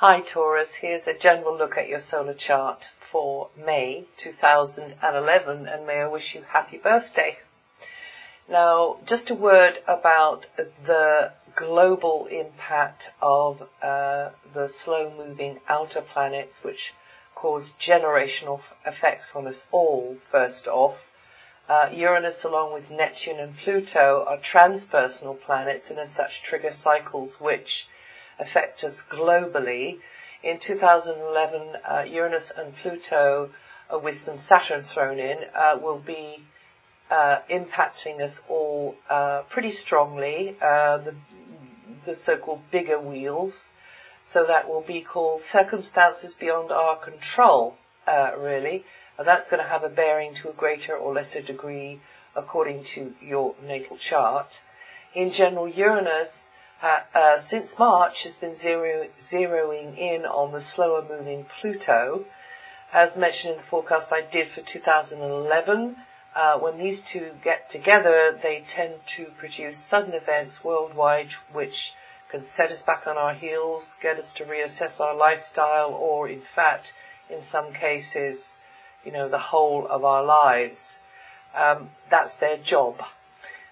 Hi Taurus, here's a general look at your solar chart for May 2011, and may I wish you happy birthday. Now, just a word about the global impact of the slow-moving outer planets, which cause generational effects on us all. First off, Uranus along with Neptune and Pluto are transpersonal planets and as such trigger cycles which affect us globally. In 2011, Uranus and Pluto, with some Saturn thrown in, will be impacting us all pretty strongly, the so-called bigger wheels. So that will be called circumstances beyond our control, really. And that's going to have a bearing to a greater or lesser degree according to your natal chart. In general, Uranus since March has been zeroing in on the slower moving Pluto. As mentioned in the forecast I did for 2011, when these two get together, they tend to produce sudden events worldwide which can set us back on our heels, get us to reassess our lifestyle, or in fact, in some cases, the whole of our lives. That's their job.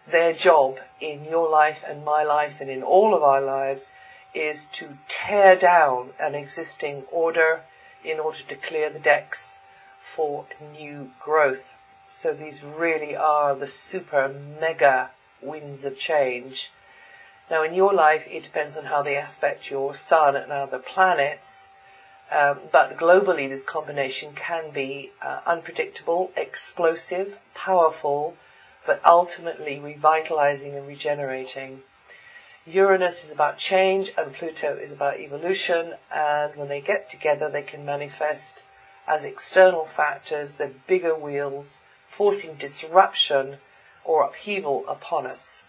Their job in your life and my life and in all of our lives is to tear down an existing order in order to clear the decks for new growth. So these really are the super mega winds of change. Now in your life it depends on how they aspect your sun and other planets, but globally this combination can be unpredictable, explosive, powerful, but ultimately revitalizing and regenerating. Uranus is about change and Pluto is about evolution, and when they get together they can manifest as external factors, the bigger wheels, forcing disruption or upheaval upon us.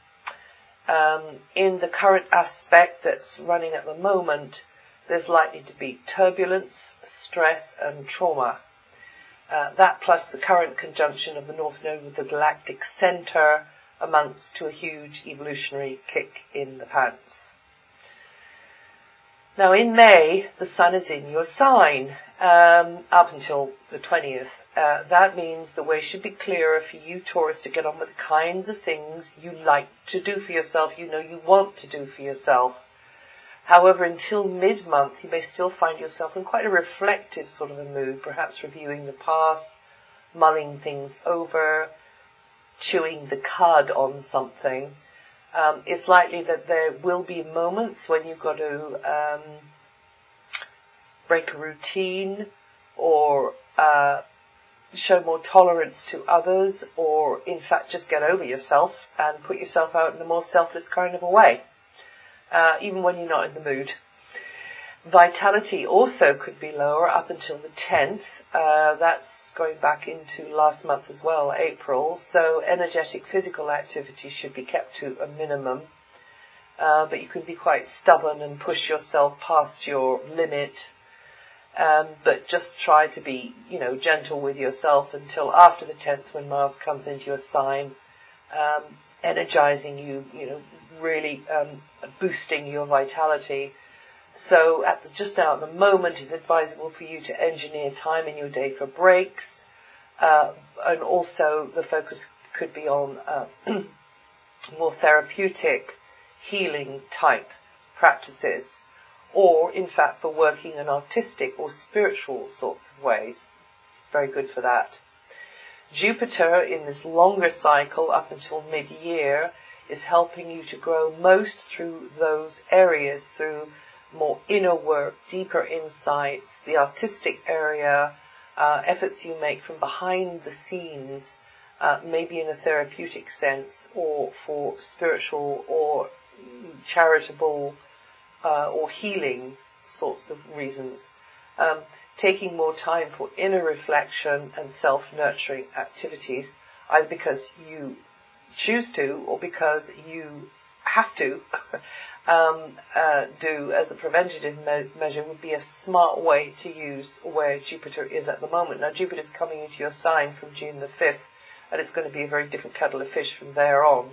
In the current aspect that's running at the moment, there's likely to be turbulence, stress and trauma. That plus the current conjunction of the North Node with the galactic center amounts to a huge evolutionary kick in the pants. Now in May, the Sun is in your sign up until the 20th. That means the way should be clearer for you, Taurus, to get on with the kinds of things you like to do for yourself, you want to do for yourself. However, until mid-month, you may still find yourself in quite a reflective sort of a mood, perhaps reviewing the past, mulling things over, chewing the cud on something. It's likely that there will be moments when you've got to break a routine or show more tolerance to others, or in fact just get over yourself and put yourself out in a more selfless kind of a way. Even when you're not in the mood. Vitality also could be lower up until the 10th. That's going back into last month as well, April. So energetic physical activity should be kept to a minimum. But you can be quite stubborn and push yourself past your limit. But just try to be, gentle with yourself until after the 10th when Mars comes into your sign, energizing you, really boosting your vitality. So just now at the moment it's advisable for you to engineer time in your day for breaks, and also the focus could be on more therapeutic healing type practices, or in fact for working in artistic or spiritual sorts of ways. It's very good for that. Jupiter in this longer cycle up until mid-year is helping you to grow most through those areas, through more inner work, deeper insights, the artistic area, efforts you make from behind the scenes, maybe in a therapeutic sense, or for spiritual or charitable or healing sorts of reasons. Taking more time for inner reflection and self-nurturing activities, either because you choose to or because you have to do as a preventative measure, would be a smart way to use where Jupiter is at the moment. Now Jupiter's coming into your sign from June the 5th, and it's going to be a very different kettle of fish from there on.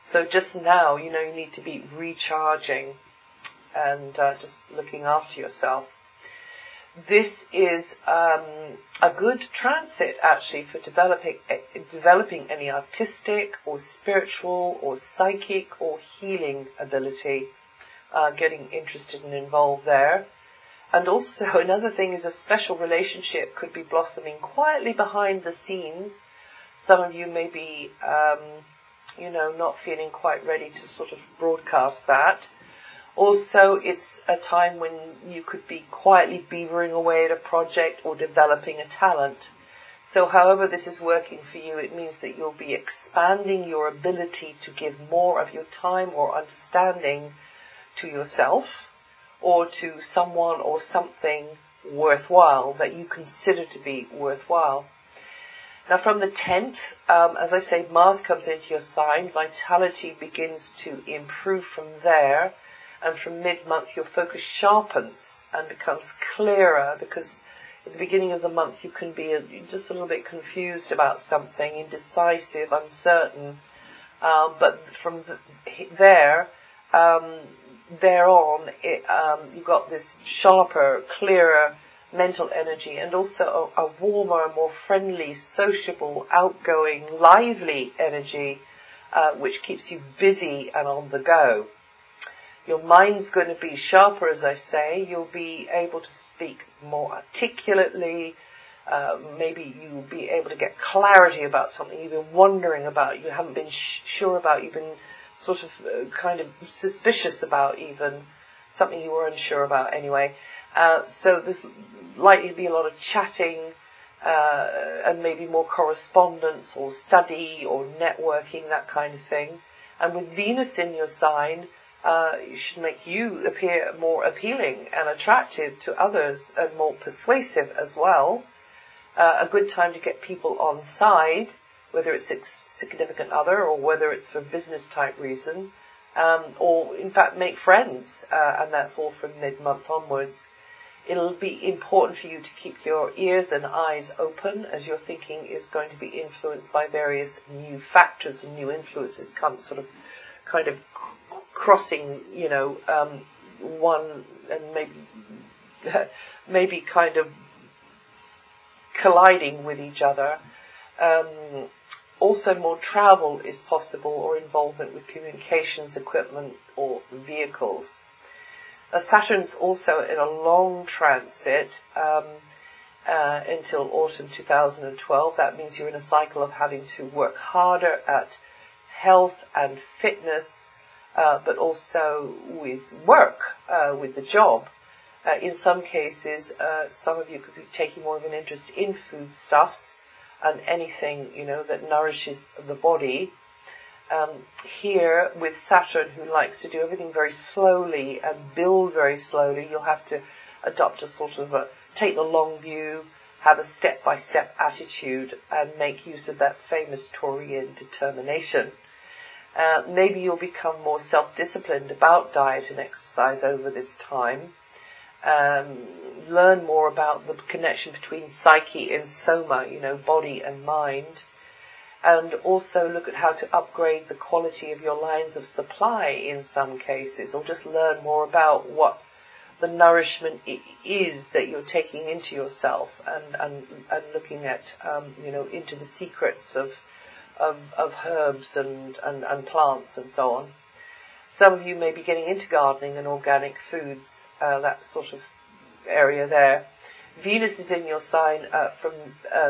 So just now, you need to be recharging and just looking after yourself. This is a good transit actually for developing any artistic or spiritual or psychic or healing ability, getting interested and involved there. And also another thing is a special relationship could be blossoming quietly behind the scenes. Some of you may be, not feeling quite ready to sort of broadcast that. Also, it's a time when you could be quietly beavering away at a project or developing a talent. So however this is working for you, it means that you'll be expanding your ability to give more of your time or understanding to yourself or to someone or something worthwhile that you consider to be worthwhile. Now from the 10th, as I say, Mars comes into your sign, vitality begins to improve from there. And from mid-month, your focus sharpens and becomes clearer, because at the beginning of the month, you can be just a little bit confused about something, indecisive, uncertain. But from there on, you've got this sharper, clearer mental energy, and also a warmer, more friendly, sociable, outgoing, lively energy, which keeps you busy and on the go. Your mind's going to be sharper, as I say. You'll be able to speak more articulately. Maybe you'll be able to get clarity about something you've been wondering about, you haven't been sure about, you've been sort of kind of suspicious about even, something you were unsure about anyway. So there's likely to be a lot of chatting and maybe more correspondence or study or networking, that kind of thing. And with Venus in your sign, it should make you appear more appealing and attractive to others and more persuasive as well. A good time to get people on side, whether it's a significant other or whether it's for business type reason, or in fact make friends, and that's all from mid-month onwards. It'll be important for you to keep your ears and eyes open as your thinking is going to be influenced by various new factors and new influences kind of crossing, one and maybe kind of colliding with each other. Also, more travel is possible, or involvement with communications equipment or vehicles. Saturn's also in a long transit until autumn 2012. That means you're in a cycle of having to work harder at health and fitness, but also with work, with the job. In some cases, some of you could be taking more of an interest in foodstuffs and anything, that nourishes the body. Here, with Saturn, who likes to do everything very slowly and build very slowly, you'll have to adopt a sort of take the long view, have a step-by-step attitude, and make use of that famous Taurian determination. Maybe you'll become more self-disciplined about diet and exercise over this time. Learn more about the connection between psyche and soma, body and mind. And also look at how to upgrade the quality of your lines of supply in some cases, or just learn more about what the nourishment is that you're taking into yourself, and looking at, into the secrets of herbs and plants and so on. Some of you may be getting into gardening and organic foods, that sort of area there. Venus is in your sign from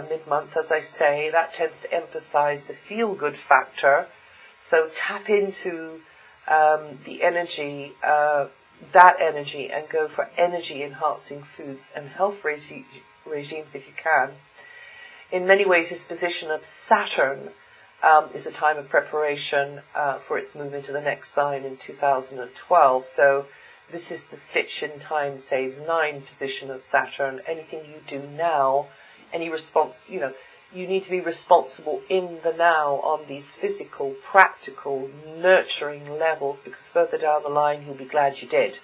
mid-month, as I say. That tends to emphasize the feel-good factor. So tap into the energy, that energy, and go for energy-enhancing foods and health regimes if you can. In many ways, this position of Saturn is a time of preparation for its move into the next sign in 2012. So this is the stitch in time saves 9 position of Saturn. Anything you do now, any response, you need to be responsible in the now on these physical, practical, nurturing levels, because further down the line you'll be glad you did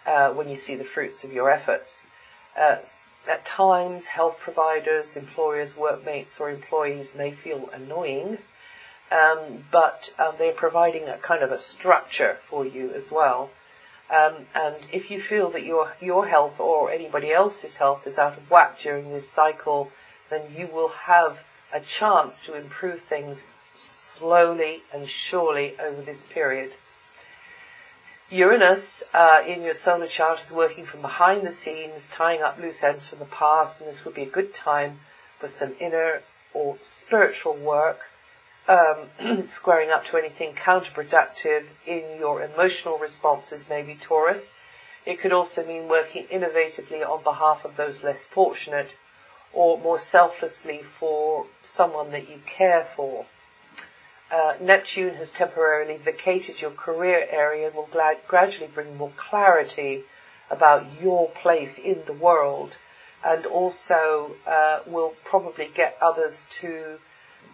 when you see the fruits of your efforts. At times, health providers, employers, workmates or employees may feel annoying, but they're providing a kind of a structure for you as well. And if you feel that your health or anybody else's health is out of whack during this cycle, then you will have a chance to improve things slowly and surely over this period. Uranus in your solar chart is working from behind the scenes, tying up loose ends from the past, and this would be a good time for some inner or spiritual work, squaring up to anything counterproductive in your emotional responses, maybe Taurus. It could also mean working innovatively on behalf of those less fortunate, or more selflessly for someone that you care for. Neptune has temporarily vacated your career area and will gradually bring more clarity about your place in the world, and also will probably get others to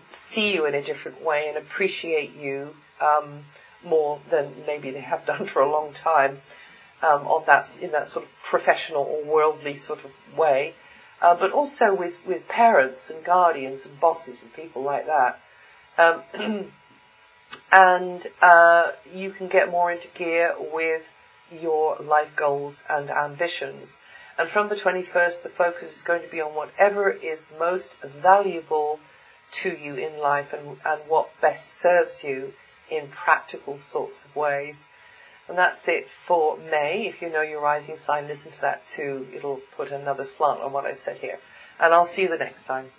see you in a different way and appreciate you more than maybe they have done for a long time, in that sort of professional or worldly sort of way, but also with parents and guardians and bosses and people like that. And you can get more into gear with your life goals and ambitions. And from the 21st, the focus is going to be on whatever is most valuable to you in life and what best serves you in practical sorts of ways. And that's it for May. If you know your rising sign, listen to that too. It'll put another slant on what I've said here. And I'll see you the next time.